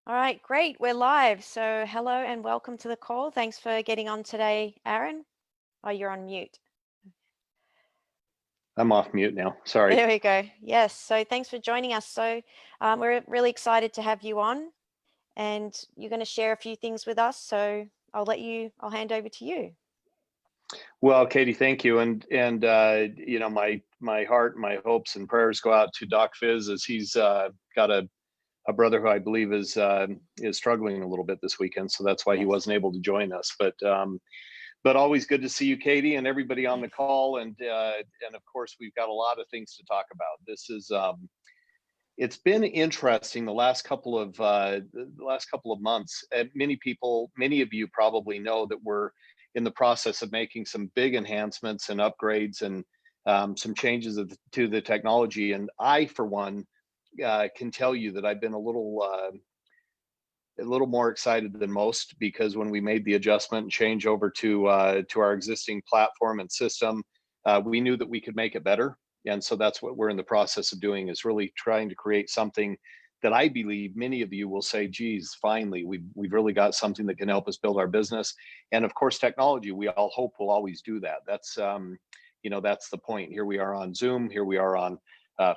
All right, great. We're live. So, hello and welcome to the call. Thanks for getting on today, Aaron. Oh, you're on mute. I'm off mute now. Sorry. There we go. Yes. So, thanks for joining us. So, we're really excited to have you on, and you're going to share a few things with us. So, I'll hand over to you. Well, Katie, thank you. And you know, my heart, my hopes and prayers go out to Doc Fizz as he's got a brother who I believe is struggling a little bit this weekend. So that's why he Yes. wasn't able to join us. But always good to see you, Katie, and everybody on the Yes. call. And of course, we've got a lot of things to talk about. This is it's been interesting the last couple of months. Many of you probably know that we're in the process of making some big enhancements and upgrades and some changes to the technology. And I, for one, can tell you that I've been a little more excited than most because when we made the adjustment and change over to our existing platform and system, we knew that we could make it better. And so that's what we're in the process of doing, is really trying to create something that I believe many of you will say, geez, finally, we've really got something that can help us build our business. And of course, technology, we all hope will always do that. That's the point. Here we are on Zoom, here we are on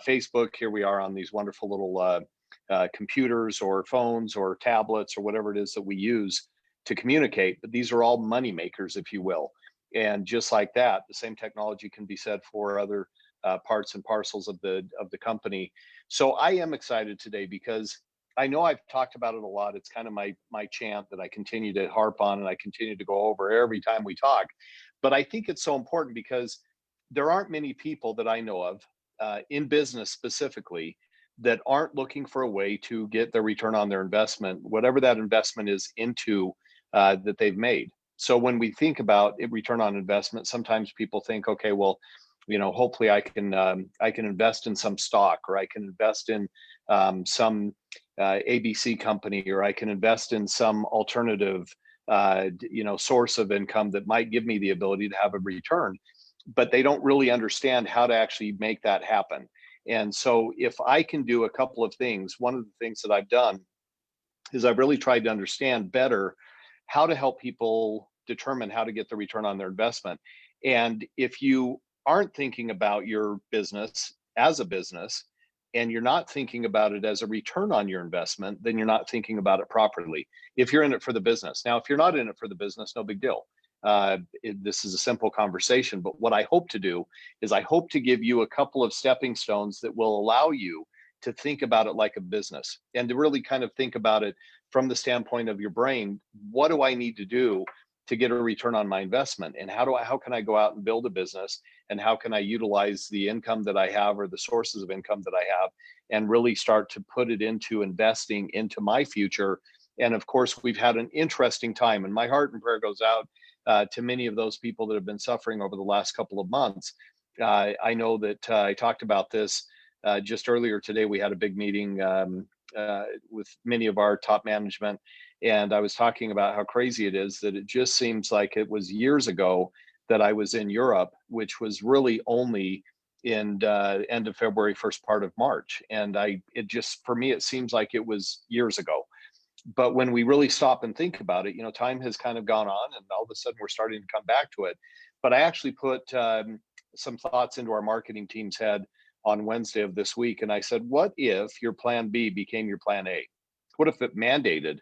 Facebook, here we are on these wonderful little computers or phones or tablets or whatever it is that we use to communicate. But these are all money makers, if you will. And just like that, the same technology can be said for other parts and parcels of the company. So I am excited today because I know I've talked about it a lot. It's kind of my chant that I continue to harp on and I continue to go over every time we talk. But I think it's so important because there aren't many people that I know of in business specifically that aren't looking for a way to get their return on their investment, whatever that investment is into that they've made. So when we think about return on investment, sometimes people think, okay, well, hopefully I can invest in some stock, or I can invest in some ABC company, or I can invest in some alternative source of income that might give me the ability to have a return. But they don't really understand how to actually make that happen. And so if I can do a couple of things, one of the things that I've done is I've really tried to understand better how to help people determine how to get the return on their investment. And if you aren't thinking about your business as a business, and you're not thinking about it as a return on your investment, then you're not thinking about it properly. If you're in it for the business. Now, if you're not in it for the business, no big deal. This is a simple conversation, but what I hope to do is I hope to give you a couple of stepping stones that will allow you to think about it like a business and to really kind of think about it from the standpoint of your brain. What do I need to do to get a return on my investment? And how can I go out and build a business? And how can I utilize the income that I have, or the sources of income that I have, and really start to put it into investing into my future? And of course, we've had an interesting time, and my heart and prayer goes out to many of those people that have been suffering over the last couple of months. I know that I talked about this just earlier today. We had a big meeting with many of our top management, and I was talking about how crazy it is that it just seems like it was years ago that I was in Europe, which was really only in end of February, first part of March. And for me, it seems like it was years ago. But when we really stop and think about it, time has kind of gone on, and all of a sudden we're starting to come back to it. But I actually put some thoughts into our marketing team's head on Wednesday of this week, and I said, what if your plan B became your plan A? What if it mandated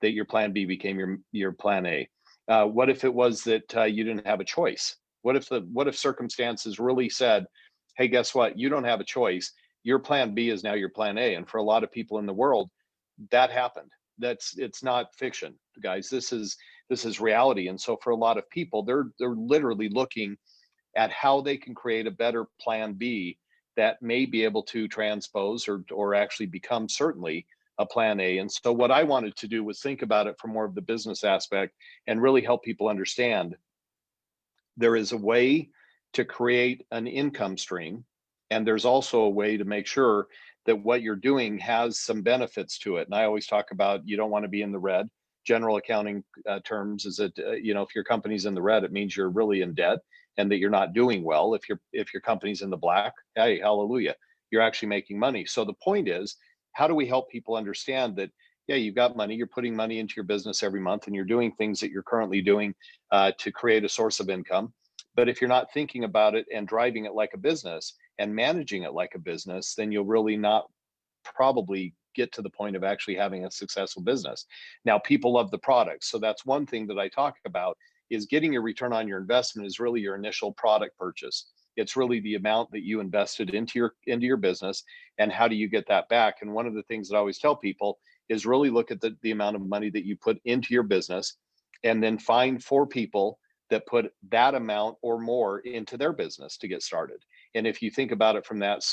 that your plan B became your plan A? What if it was that you didn't have a choice? What if circumstances really said, hey, guess what? You don't have a choice. Your plan B is now your plan A. And for a lot of people in the world, that happened. It's not fiction, guys. This is reality. And so for a lot of people, they're literally looking at how they can create a better plan B that may be able to transpose or actually become certainly a plan A. And so what I wanted to do was think about it from more of the business aspect and really help people understand there is a way to create an income stream, and there's also a way to make sure that what you're doing has some benefits to it. And I always talk about, you don't want to be in the red. General accounting terms is that if your company's in the red, it means you're really in debt and that you're not doing well. If your company's in the black, hey, hallelujah, you're actually making money. So the point is, how do we help people understand that yeah, you've got money, you're putting money into your business every month, and you're doing things that you're currently doing to create a source of income. But if you're not thinking about it and driving it like a business and managing it like a business, then you'll really not probably get to the point of actually having a successful business. Now, people love the product. So that's one thing that I talk about, is getting your return on your investment is really your initial product purchase. It's really the amount that you invested into your business, and how do you get that back? And one of the things that I always tell people is really look at the amount of money that you put into your business, and then find 4 people that put that amount or more into their business to get started. And if you think about it from that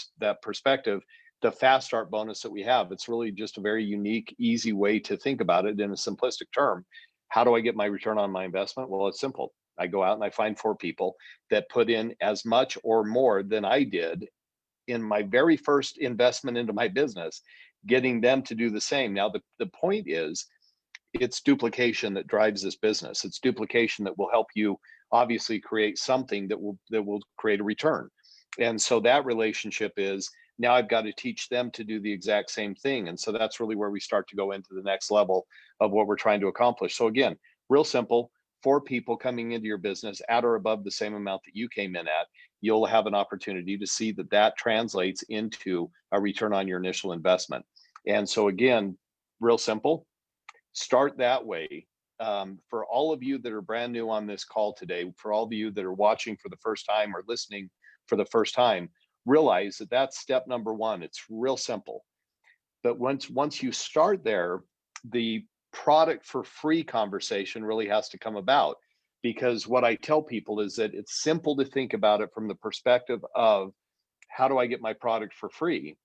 perspective, the fast start bonus that we have, it's really just a very unique, easy way to think about it in a simplistic term. How do I get my return on my investment? Well, it's simple. I go out and I find 4 people that put in as much or more than I did in my very first investment into my business, getting them to do the same. Now, the point is, it's duplication that drives this business. It's duplication that will help you obviously create something that will create a return. And so that relationship is, now I've got to teach them to do the exact same thing. And so that's really where we start to go into the next level of what we're trying to accomplish. So again, real simple, 4 people coming into your business at or above the same amount that you came in at, you'll have an opportunity to see that that translates into a return on your initial investment. And so again, real simple, start that way. For all of you that are brand new on this call today, for all of you that are watching for the first time or listening for the first time, realize that that's step number one. It's real simple. But once you start there, the product for free conversation really has to come about. Because what I tell people is that it's simple to think about it from the perspective of, how do I get my product for free?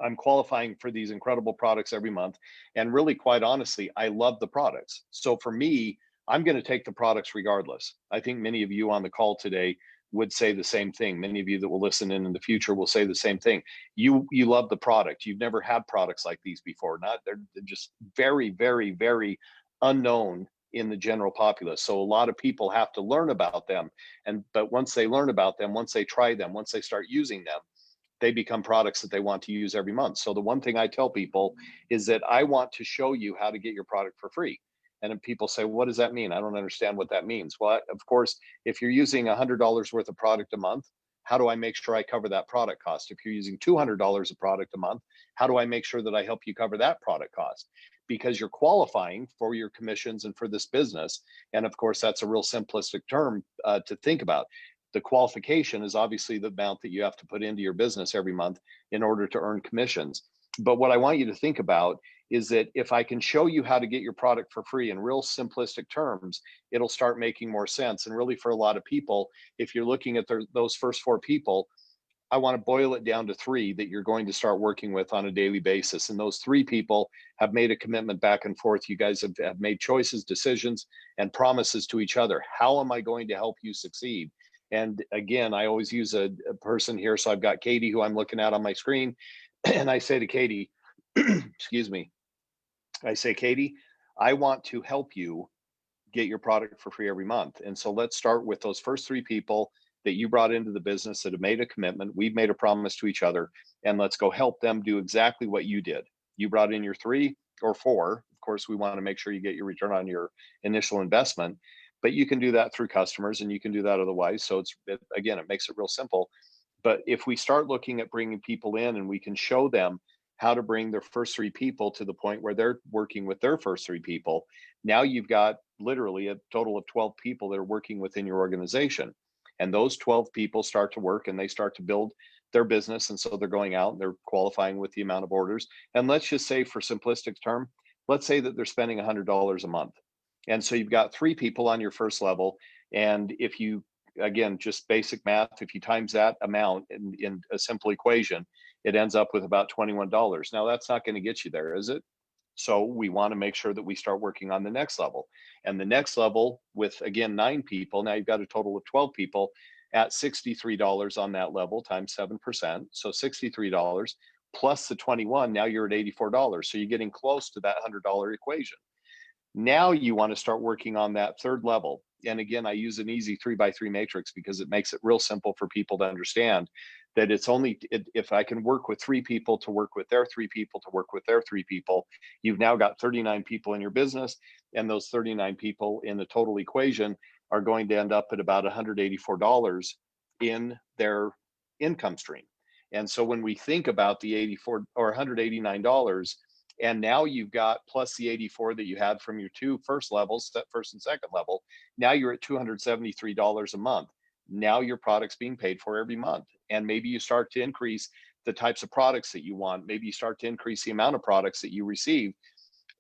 I'm qualifying for these incredible products every month. And really, quite honestly, I love the products. So for me, I'm going to take the products regardless. I think many of you on the call today would say the same thing. Many of you that will listen in the future will say the same thing. You love the product. You've never had products like these before. They're just very, very, very unknown in the general populace. So a lot of people have to learn about them. But once they learn about them, once they try them, once they start using them, they become products that they want to use every month. So the one thing I tell people is that I want to show you how to get your product for free. And then people say, what does that mean? I don't understand what that means. Well, of course, if you're using $100 worth of product a month, how do I make sure I cover that product cost? If you're using $200 of product a month, how do I make sure that I help you cover that product cost? Because you're qualifying for your commissions and for this business. And of course, that's a real simplistic term to think about. The qualification is obviously the amount that you have to put into your business every month in order to earn commissions. But what I want you to think about is that if I can show you how to get your product for free in real simplistic terms, it'll start making more sense. And really, for a lot of people, if you're looking at those first 4 people, I want to boil it down to 3 that you're going to start working with on a daily basis. And those 3 people have made a commitment back and forth. You guys have made choices, decisions, and promises to each other. How am I going to help you succeed? And again, I always use a person here. So I've got Katie, who I'm looking at on my screen. And I say to Katie, excuse me, I say, Katie, I want to help you get your product for free every month. And so let's start with those first 3 people that you brought into the business that have made a commitment. We've made a promise to each other, and let's go help them do exactly what you did. You brought in your 3 or 4. Of course, we want to make sure you get your return on your initial investment, but you can do that through customers and you can do that otherwise. So again, it makes it real simple. But if we start looking at bringing people in and we can show them how to bring their first 3 people to the point where they're working with their first 3 people, now you've got literally a total of 12 people that are working within your organization. And those 12 people start to work and they start to build their business. And so they're going out and they're qualifying with the amount of orders. And let's just say, for simplistic term, let's say that they're spending $100 a month. And so you've got 3 people on your first level. And if you, again, just basic math, if you times that amount in a simple equation, it ends up with about $21. Now, that's not going to get you there, is it? So we want to make sure that we start working on the next level. And the next level with, again, 9 people, now you've got a total of 12 people at $63 on that level times 7%. So $63 plus the 21, now you're at $84. So you're getting close to that $100 equation. Now you want to start working on that third level. And again, I use an easy 3x3 matrix because it makes it real simple for people to understand that it's only if I can work with 3 people to work with their 3 people to work with their 3 people, you've now got 39 people in your business, and those 39 people in the total equation are going to end up at about $184 in their income stream. And so when we think about the 84 or $189, and now you've got plus the 84 that you had from your 2 first levels, that first and second level, now you're at $273 a month. Now your product's being paid for every month. And maybe you start to increase the types of products that you want. Maybe you start to increase the amount of products that you receive,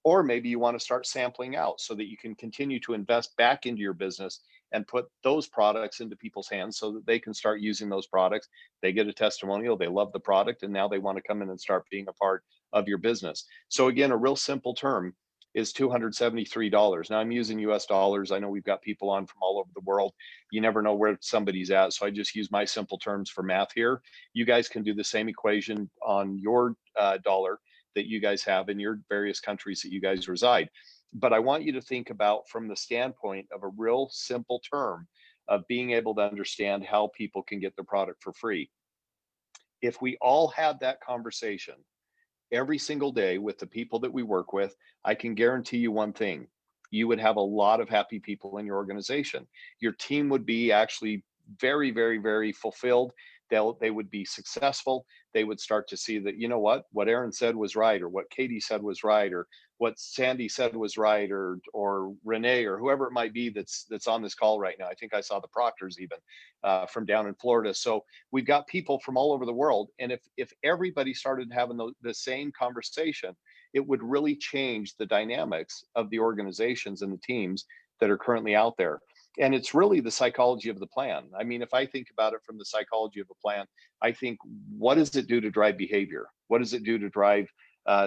or maybe you want to start sampling out so that you can continue to invest back into your business and put those products into people's hands so that they can start using those products. They get a testimonial, they love the product, and now they want to come in and start being a part of your business. So again, a real simple term is $273. Now I'm using US dollars. I know we've got people on from all over the world. You never know where somebody's at. So I just use my simple terms for math here. You guys can do the same equation on your dollar that you guys have in your various countries that you guys reside. But I want you to think about from the standpoint of a real simple term of being able to understand how people can get the product for free. If we all had that conversation every single day with the people that we work with, I can guarantee you one thing: you would have a lot of happy people in your organization. Your team would be actually very, very, very fulfilled. They would be successful. They would start to see that, you know what Aaron said was right, or what Katie said was right, or what Sandy said was right, or Renee, or whoever it might be that's on this call right now. I think I saw the Proctors even from down in Florida. So we've got people from all over the world, and if everybody started having the same conversation, it would really change the dynamics of the organizations and the teams that are currently out there. And it's really the psychology of the plan. I mean, if I think about it from the psychology of a plan, I think, what does it do to drive behavior? What does it do to drive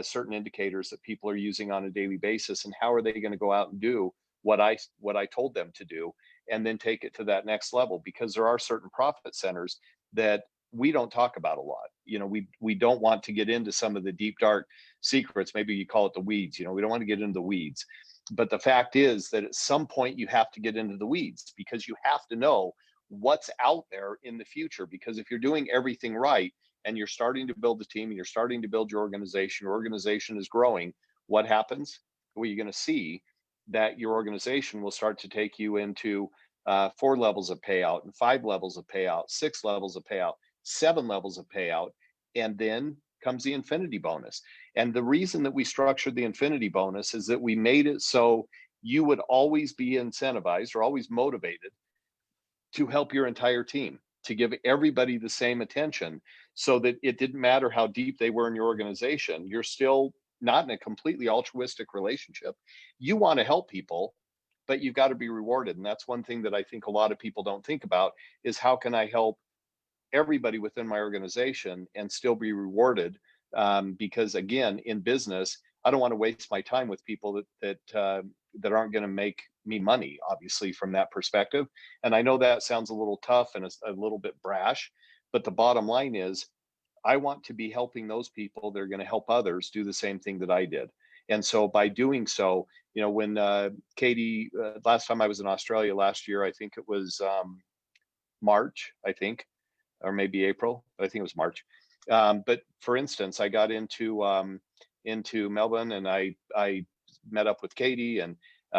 certain indicators that people are using on a daily basis? And how are they going to go out and do what I told them to do, and then take it to that next level? Because there are certain profit centers that we don't talk about a lot. You know, we don't want to get into some of the deep dark secrets. Maybe you call it the weeds. You know, we don't want to get into the weeds. But the fact is that at some point you have to get into the weeds, because you have to know what's out there in the future. Because if you're doing everything right and you're starting to build the team and you're starting to build your organization is growing, what happens? Well, you're going to see that your organization will start to take you into 4 levels of payout, and 5 levels of payout, 6 levels of payout, 7 levels of payout, and then comes the infinity bonus. And the reason that we structured the infinity bonus is that we made it so you would always be incentivized or always motivated to help your entire team, to give everybody the same attention, so that it didn't matter how deep they were in your organization. You're still not in a completely altruistic relationship. You want to help people, but you've got to be rewarded. And that's one thing that I think a lot of people don't think about, is how can I help everybody within my organization and still be rewarded? Because again, in business, I don't want to waste my time with people that aren't going to make me money, obviously, from that perspective. And I know that sounds a little tough and a little bit brash, but the bottom line is, I want to be helping those people that are going to help others do the same thing that I did. And so by doing so, you know, when Katie, last time I was in Australia last year, I think it was March, I think, or maybe April, but I think it was March. But for instance, I got into Melbourne, and I met up with Katie, and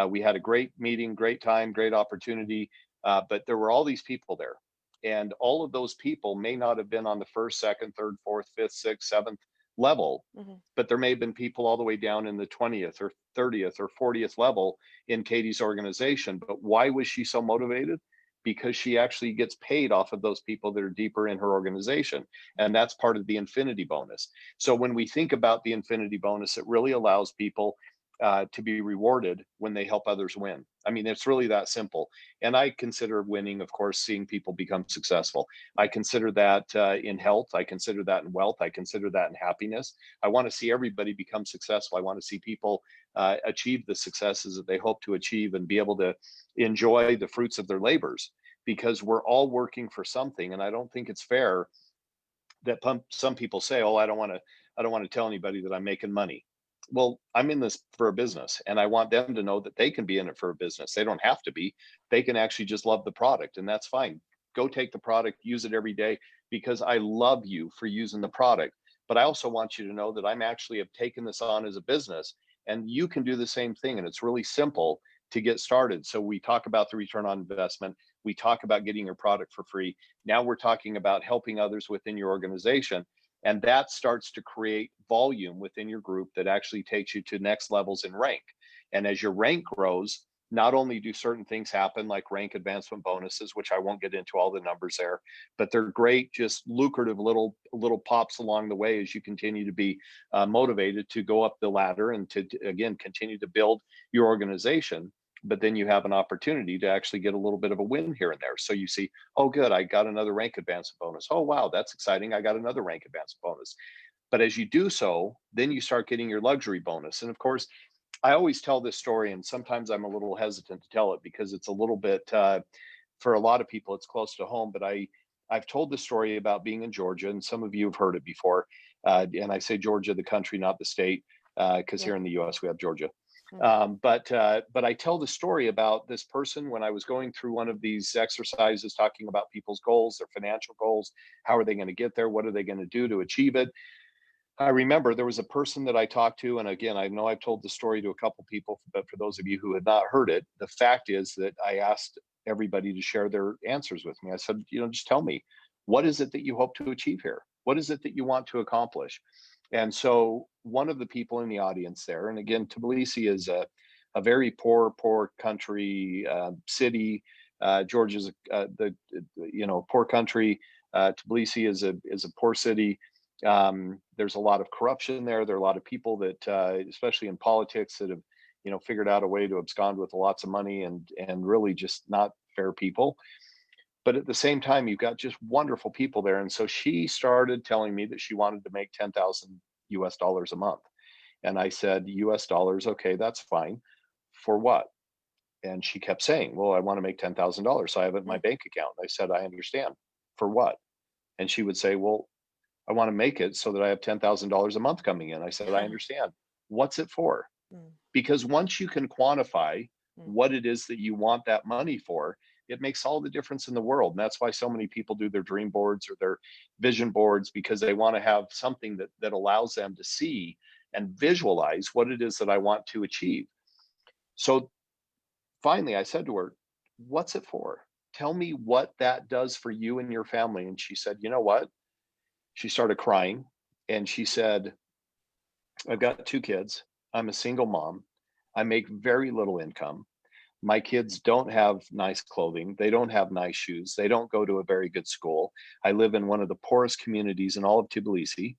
we had a great meeting, great time, great opportunity. But there were all these people there, and all of those people may not have been on the first, second, third, fourth, fifth, sixth, seventh level, Hmm. but there may have been people all the way down in the 20th or 30th or 40th level in Katie's organization. But why was she so motivated? Because she actually gets paid off of those people that are deeper in her organization. And that's part of the infinity bonus. So when we think about the infinity bonus, it really allows people to be rewarded when they help others win. I mean, it's really that simple. And I consider winning, of course, seeing people become successful. I consider that in health. I consider that in wealth. I consider that in happiness. I want to see everybody become successful. I want to see people achieve the successes that they hope to achieve and be able to enjoy the fruits of their labors, because we're all working for something. And I don't think it's fair that some people say, oh, I don't want to tell anybody that I'm making money. Well, I'm in this for a business, and I want them to know that they can be in it for a business. They don't have to be. They can actually just love the product, and that's fine. go take the product, use it every day, because I love you for using the product. But I also want you to know that I'm actually have taken this on as a business, and you can do the same thing. And it's really simple to get started. So we talk about the return on investment. We talk about getting your product for free. Now we're talking about helping others within your organization. And that starts to create volume within your group that actually takes you to next levels in rank. And as your rank grows, not only do certain things happen like rank advancement bonuses, which I won't get into all the numbers there, but they're great, just lucrative little pops along the way as you continue to be motivated to go up the ladder and to again continue to build your organization. But then you have an opportunity to actually get a little bit of a win here and there. So you see, oh, good, I got another rank advancement bonus. Oh, wow, that's exciting. I got another rank advancement bonus. But as you do so, then you start getting your luxury bonus. And of course, I always tell this story, and sometimes I'm a little hesitant to tell it because it's a little bit, for a lot of people, it's close to home. But I've told the story about being in Georgia, and some of you have heard it before. And I say Georgia, the country, not the state, because Yeah. here in the U.S. we have Georgia. Mm. But I tell the story about this person when I was going through one of these exercises, talking about people's goals, their financial goals. How are they going to get there? What are they going to do to achieve it? I remember there was a person that I talked to, and again, I know I've told the story to a couple people, but for those of you who had not heard it, the fact is that I asked everybody to share their answers with me. I said, just tell me, what is it that you hope to achieve here? What is it that you want to accomplish? And so one of the people in the audience there, and again, Tbilisi is a very poor country city. Georgia's the poor country. Tbilisi is a poor city. There's a lot of corruption there. There are a lot of people that, especially in politics, that have, figured out a way to abscond with lots of money and really just not fair people. But at the same time, you've got just wonderful people there. And so she started telling me that she wanted to make 10,000 US dollars a month. And I said, US dollars, okay, that's fine. For what? And she kept saying, well, I want to make $10,000. So I have it in my Mm. bank account. I said, I understand. For what? And she would say, well, I want to make it so that I have $10,000 a month coming in. I said, I understand. What's it for? Mm. Because once you can quantify Mm. what it is that you want that money for, it makes all the difference in the world. And that's why so many people do their dream boards or their vision boards, because they want to have something that allows them to see and visualize what it is that I want to achieve. So finally, I said to her, what's it for? Tell me what that does for you and your family. And she said, you know what? She started crying and she said, I've got two kids. I'm a single mom. I make very little income. My kids don't have nice clothing. They don't have nice shoes. They don't go to a very good school. I live in one of the poorest communities in all of Tbilisi.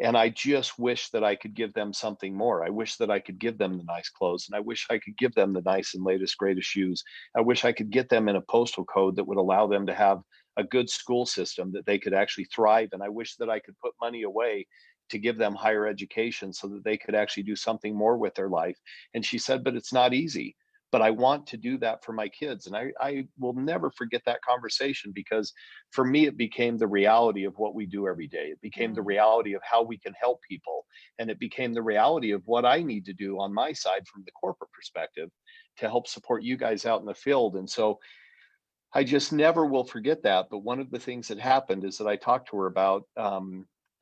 And I just wish that I could give them something more. I wish that I could give them the nice clothes, and I wish I could give them the nice and latest, greatest shoes. I wish I could get them in a postal code that would allow them to have a good school system that they could actually thrive. And I wish that I could put money away to give them higher education so that they could actually do something more with their life. And she said, but it's not easy. But I want to do that for my kids. And I will never forget that conversation, because for me, it became the reality of what we do every day. It became the Mm. reality of how we can help people. And it became the reality of what I need to do on my side from the corporate perspective to help support you guys out in the field. And so I just never will forget that. But one of the things that happened is that I talked to her about,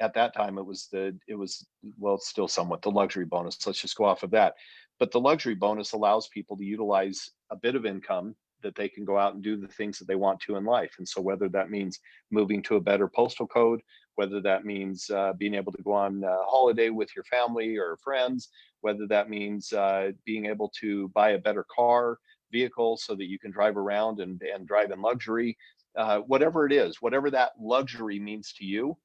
at that time well, it's still somewhat the luxury bonus. Let's just go off of that. But the luxury bonus allows people to utilize a bit of income that they can go out and do the things that they want to in life. And so whether that means moving to a better postal code, whether that means being able to go on a holiday with your family or friends, whether that means being able to buy a better car, vehicle, so that you can drive around and drive in luxury, whatever it is, whatever that luxury means to you,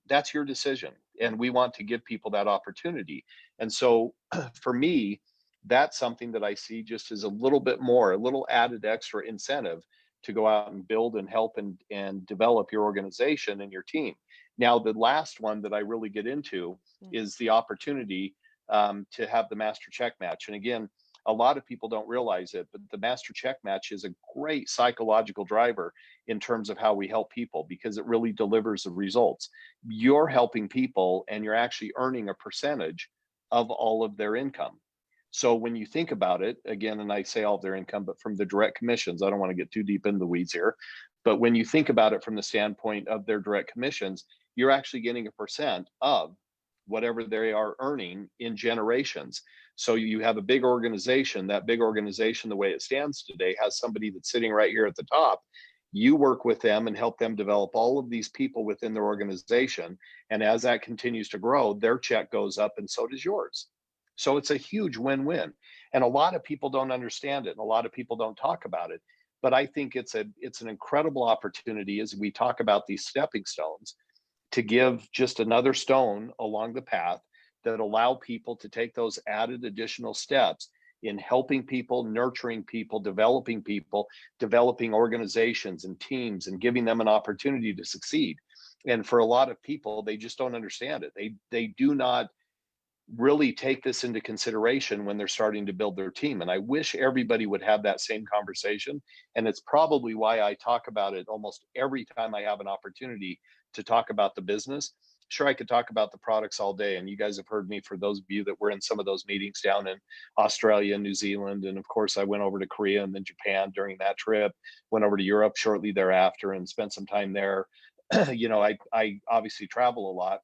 that's your decision. And we want to give people that opportunity. And so for me, that's something that I see just as a little bit more, a little added extra incentive to go out and build and help and develop your organization and your team. Now, the last one that I really get into Mm. is the opportunity to have the master check match. And again, a lot of people don't realize it, but the master check match is a great psychological driver in terms of how we help people, because it really delivers the results. You're helping people and you're actually earning a percentage of all of their income. So when you think about it, again, and I say all of their income, but from the direct commissions, I don't want to get too deep into the weeds here, But when you think about it from the standpoint of their direct commissions, you're actually getting a percent of whatever they are earning in generations. So you have a big organization. That big organization, the way it stands today, has somebody that's sitting right here at the top. You work with them and help them develop all of these people within their organization. And as that continues to grow, their check goes up and so does yours. So it's a huge win-win. And a lot of people don't understand it and a lot of people don't talk about it. But I think it's an incredible opportunity as we talk about these stepping stones to give just another stone along the path that allow people to take those added additional steps in helping people, nurturing people, developing organizations and teams and giving them an opportunity to succeed. And for a lot of people, they just don't understand it. They do not really take this into consideration when they're starting to build their team. And I wish everybody would have that same conversation. And it's probably why I talk about it almost every time I have an opportunity to talk about the business. Sure, I could talk about the products all day. And you guys have heard me, for those of you that were in some of those meetings down in Australia and New Zealand. And of course, I went over to Korea and then Japan during that trip, went over to Europe shortly thereafter and spent some time there. I obviously travel a lot,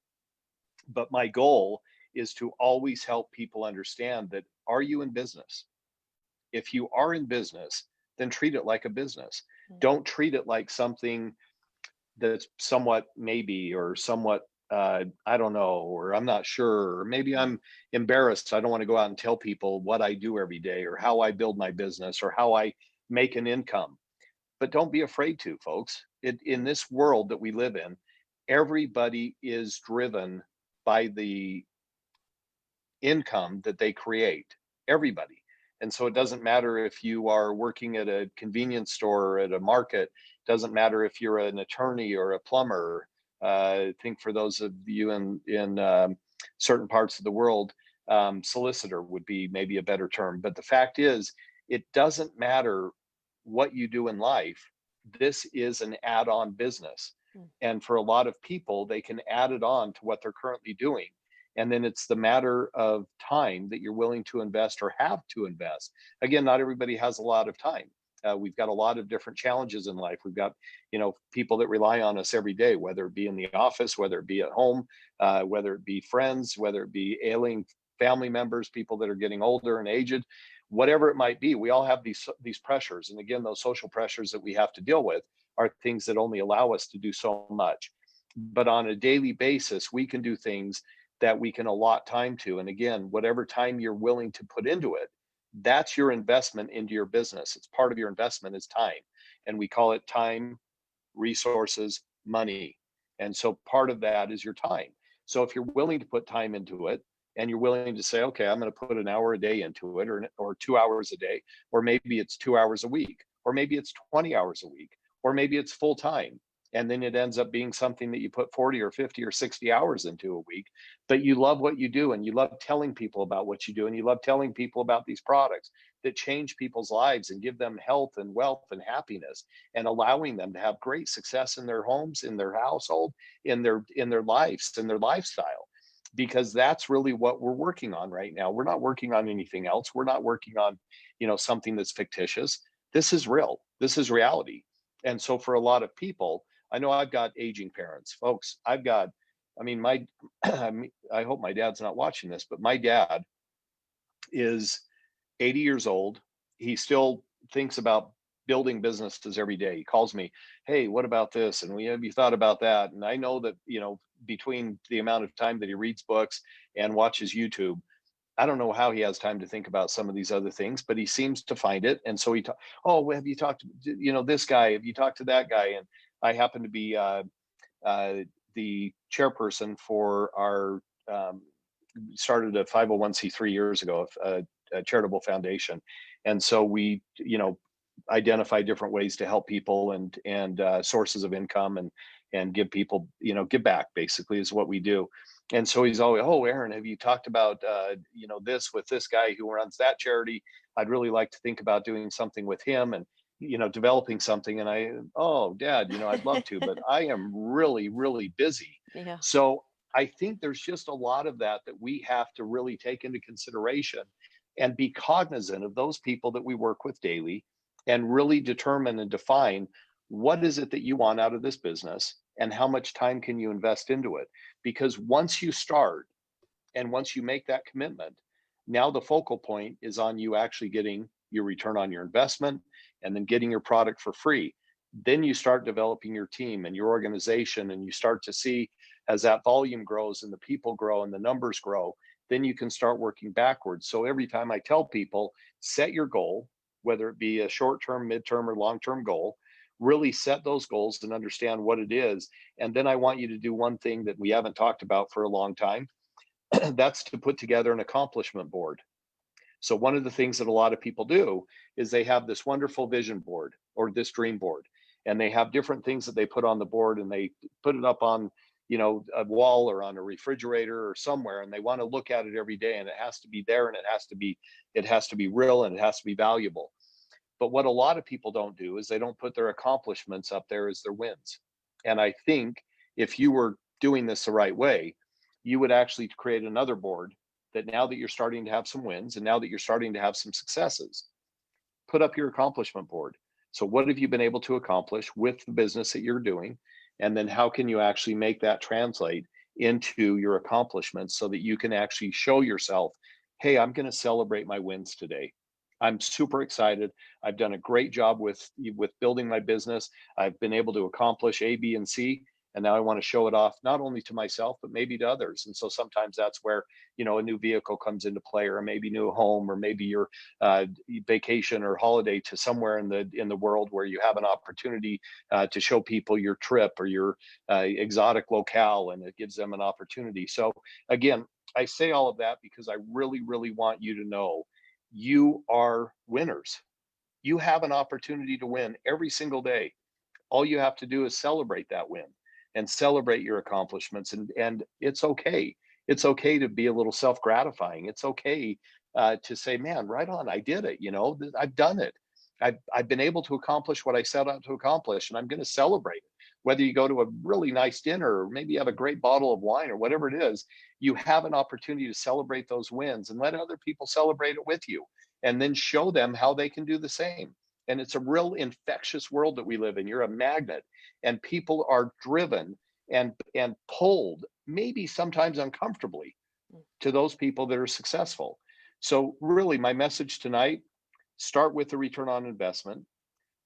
but my goal is to always help people understand that, are you in business? If you are in business, then treat it like a business. Mm. Don't treat it like something that's somewhat maybe or somewhat I don't know, or I'm not sure, or maybe I'm embarrassed. I don't want to go out and tell people what I do every day or how I build my business or how I make an income. But don't be afraid to, folks. In this world that we live in, everybody is driven by the income that they create, everybody. And so it doesn't matter if you are working at a convenience store or at a market, doesn't matter if you're an attorney or a plumber. I think for those of you in certain parts of the world, solicitor would be maybe a better term. But the fact is, it doesn't matter what you do in life. This is an add-on business. Mm. And for a lot of people, they can add it on to what they're currently doing. And then it's the matter of time that you're willing to invest or have to invest. Again, not everybody has a lot of time. We've got a lot of different challenges in life. We've got, people that rely on us every day, whether it be in the office, whether it be at home, whether it be friends, whether it be ailing family members, people that are getting older and aged, whatever it might be. We all have these pressures. And again, those social pressures that we have to deal with are things that only allow us to do so much. But on a daily basis, we can do things that we can allot time to. And again, whatever time you're willing to put into it, that's your investment into your business. It's part of your investment is time. And we call it time, resources, money. And so part of that is your time. So if you're willing to put time into it and you're willing to say, okay, I'm going to put an hour a day into it, or 2 hours a day, or maybe it's 2 hours a week, or maybe it's 20 hours a week, or maybe it's full time. And then it ends up being something that you put 40 or 50 or 60 hours into a week, but you love what you do and you love telling people about what you do and you love telling people about these products that change people's lives and give them health and wealth and happiness and allowing them to have great success in their homes, in their household, in their lives, in their lifestyle. Because that's really what we're working on right now. We're not working on anything else. We're not working on, something that's fictitious. This is real. This is reality. And so for a lot of people, I know I've got aging parents, folks. My, I hope my dad's not watching this, but my dad is 80 years old. He still thinks about building businesses every day. He calls me, hey, what about this? And have you thought about that? And I know that, between the amount of time that he reads books and watches YouTube, I don't know how he has time to think about some of these other things, but he seems to find it. And so oh, have you talked to, this guy? Have you talked to that guy? And I happen to be the chairperson for our, started a 501c3 years ago, a charitable foundation. And so we, identify different ways to help people and sources of income and give people, give back basically is what we do. And so he's always, oh, Aaron, have you talked about, this with this guy who runs that charity? I'd really like to think about doing something with him and, developing something. And oh, Dad, I'd love to, but I am really, really busy. Yeah. So I think there's just a lot of that we have to really take into consideration and be cognizant of those people that we work with daily and really determine and define What is it that you want out of this business? And how much time can you invest into it? Because once you start and once you make that commitment, now the focal point is on you actually getting your return on your investment and then getting your product for free. Then you start developing your team and your organization, and you start to see as that volume grows and the people grow and the numbers grow, then you can start working backwards. So every time I tell people, set your goal, whether it be a short term, mid-term, or long term goal, really set those goals and understand what it is. And then I want you to do one thing that we haven't talked about for a long time. That's to put together an accomplishment board. So one of the things that a lot of people do is they have this wonderful vision board or this dream board, and they have different things that they put on the board, and they put it up on, a wall or on a refrigerator or somewhere, and they want to look at it every day, and it has to be there, and it has to be real, and it has to be valuable. But what a lot of people don't do is they don't put their accomplishments up there as their wins. And I think if you were doing this the right way, you would actually create another board that now that you're starting to have some wins and now that you're starting to have some successes, put up your accomplishment board. So, what have you been able to accomplish with the business that you're doing? And then, how can you actually make that translate into your accomplishments so that you can actually show yourself, hey, I'm going to celebrate my wins today. I'm super excited. I've done a great job with building my business. I've been able to accomplish A, B, and C, and now I want to show it off not only to myself but maybe to others. And so sometimes that's where a new vehicle comes into play, or maybe new home, or maybe your vacation or holiday to somewhere in the world where you have an opportunity to show people your trip or your exotic locale, and it gives them an opportunity. So again, I say all of that because I really, really want you to know you are winners. You have an opportunity to win every single day. All you have to do is celebrate that win and celebrate your accomplishments, and it's okay. It's okay to be a little self-gratifying. It's okay to say, man, right on, I did it. I've done it. I've been able to accomplish what I set out to accomplish, and I'm going to celebrate it. Whether you go to a really nice dinner, or maybe you have a great bottle of wine, or whatever it is, you have an opportunity to celebrate those wins and let other people celebrate it with you, and then show them how they can do the same. And it's a real infectious world that we live in. You're a magnet, and people are driven and pulled, maybe sometimes uncomfortably, Mm. to those people that are successful. So really, my message tonight: start with the return on investment,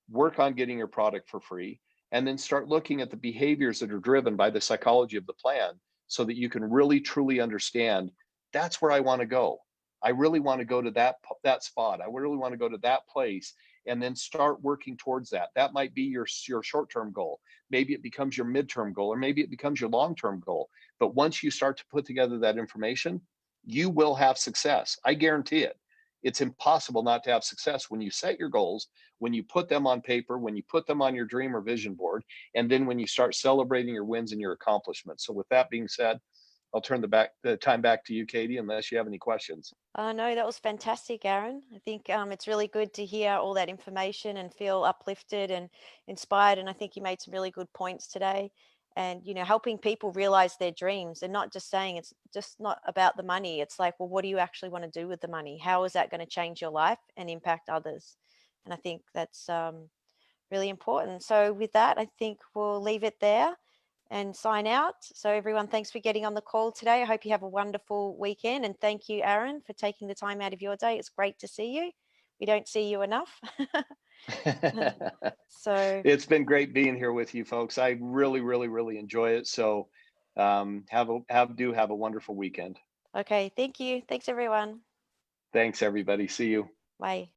work on getting your product for free, and then start looking at the behaviors that are driven by the psychology of the plan, so that you can really truly understand, that's where I want to go. I really want to go to that spot. I really want to go to that place, and then start working towards that. That might be your short-term goal. Maybe it becomes your midterm goal, or maybe it becomes your long-term goal. But once you start to put together that information, you will have success. I guarantee it. It's impossible not to have success when you set your goals, when you put them on paper, when you put them on your dream or vision board, and then when you start celebrating your wins and your accomplishments. So with that being said, I'll turn the time back to you, Katie, unless you have any questions. No, that was fantastic, Aaron. I think it's really good to hear all that information and feel uplifted and inspired. And I think you made some really good points today. And, helping people realize their dreams and not just saying it's just not about the money. It's like, well, what do you actually want to do with the money? How is that going to change your life and impact others? And I think that's really important. So, with that, I think we'll leave it there and sign out. So, everyone, thanks for getting on the call today. I hope you have a wonderful weekend. And thank you, Aaron, for taking the time out of your day. It's great to see you. We don't see you enough. So, It's been great being here with you folks. I really, really, really enjoy it. So have a wonderful weekend. okay. Thank you. Thanks, everyone. Thanks everybody. See you. Bye.